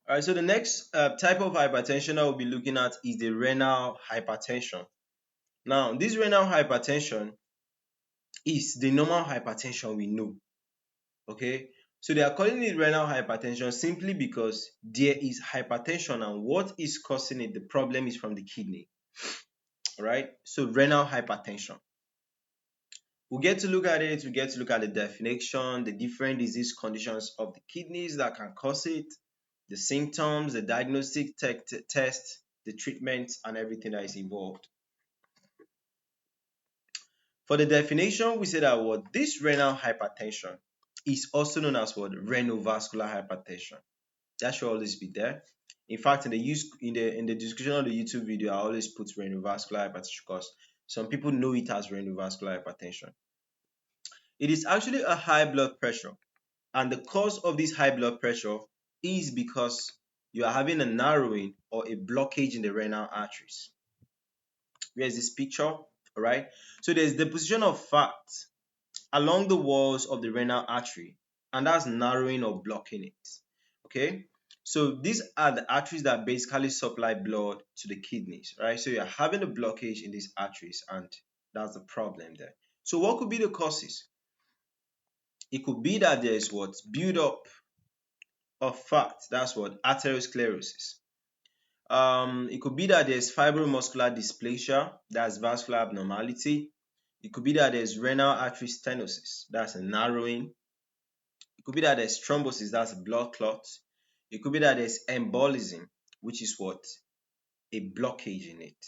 All right, so the next type of hypertension that we'll be looking at is the renal hypertension. Now, this renal hypertension is the normal hypertension we know. Okay, so they are calling it renal hypertension simply because there is hypertension, and what is causing it, the problem is from the kidney. All right, so renal hypertension. We'll get to look at it, we get to look at the definition, the different disease conditions of the kidneys that can cause it, the symptoms, the diagnostic test, the treatment, and everything that is involved. For the definition, we say that what this renal hypertension is also known as what renovascular hypertension. That should always be there. In fact, in the description of the YouTube video, I always put renovascular hypertension because some people know it as renovascular hypertension. It is actually a high blood pressure, and the cause of this high blood pressure is because you are having a narrowing or a blockage in the renal arteries. Where's this picture? All right. So there's deposition of fat along the walls of the renal artery, and that's narrowing or blocking it. Okay. So these are the arteries that basically supply blood to the kidneys, right? So you're having a blockage in these arteries, and that's the problem there. So what could be the causes? It could be that there is what build up of fat. That's what atherosclerosis. It could be that there's fibromuscular dysplasia, that's vascular abnormality. It could be that there's renal artery stenosis, that's a narrowing. It could be that there's thrombosis, that's a blood clot. It could be that there's embolism, which is what? A blockage in it.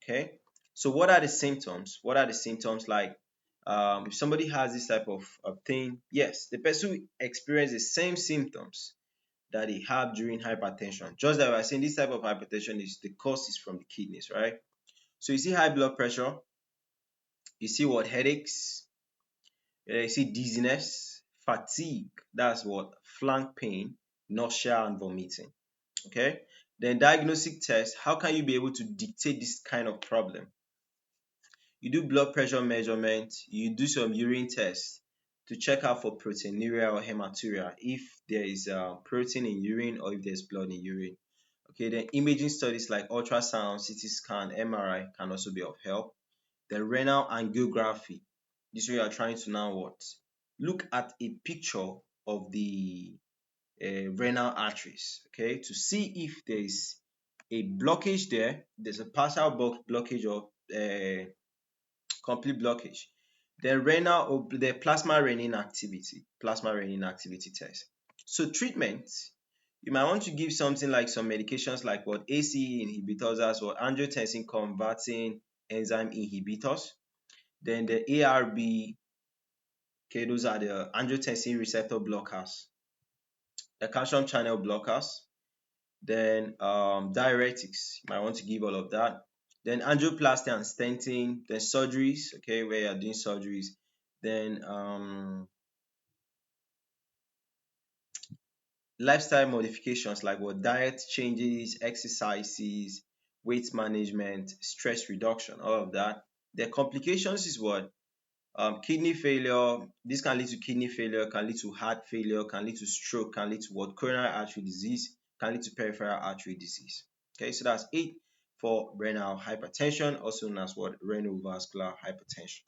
Okay. So what are the symptoms? What are the symptoms like? If somebody has this type of thing, yes, the person will experience the same symptoms that they have during hypertension. Just that we're saying this type of hypertension is the cause is from the kidneys, right? So you see high blood pressure, you see what headaches, you see dizziness, fatigue, that's what flank pain, nausea and vomiting. Okay. Then diagnostic test, how can you be able to dictate this kind of problem? You do blood pressure measurement, you do some urine tests to check out for proteinuria or hematuria if there is protein in urine or if there's blood in urine. Okay, then imaging studies like ultrasound, CT scan, MRI can also be of help. The renal angiography, this way you are trying to now what? Look at a picture of the renal arteries, okay, to see if there is a blockage there, there's a partial blockage or complete blockage. The plasma renin activity test. So treatment, you might want to give something like some medications like what ACE inhibitors as well, angiotensin converting enzyme inhibitors. Then the ARB, okay, those are the angiotensin receptor blockers, the calcium channel blockers. Then diuretics, you might want to give all of that. Then angioplasty and stenting, then surgeries, okay, where you're doing surgeries. Then lifestyle modifications like what diet changes, exercises, weight management, stress reduction, all of that. The complications is what? Kidney failure. This can lead to kidney failure, can lead to heart failure, can lead to stroke, can lead to what? Coronary artery disease, can lead to peripheral artery disease. Okay, so that's it for renal hypertension, also known as what? Renovascular hypertension.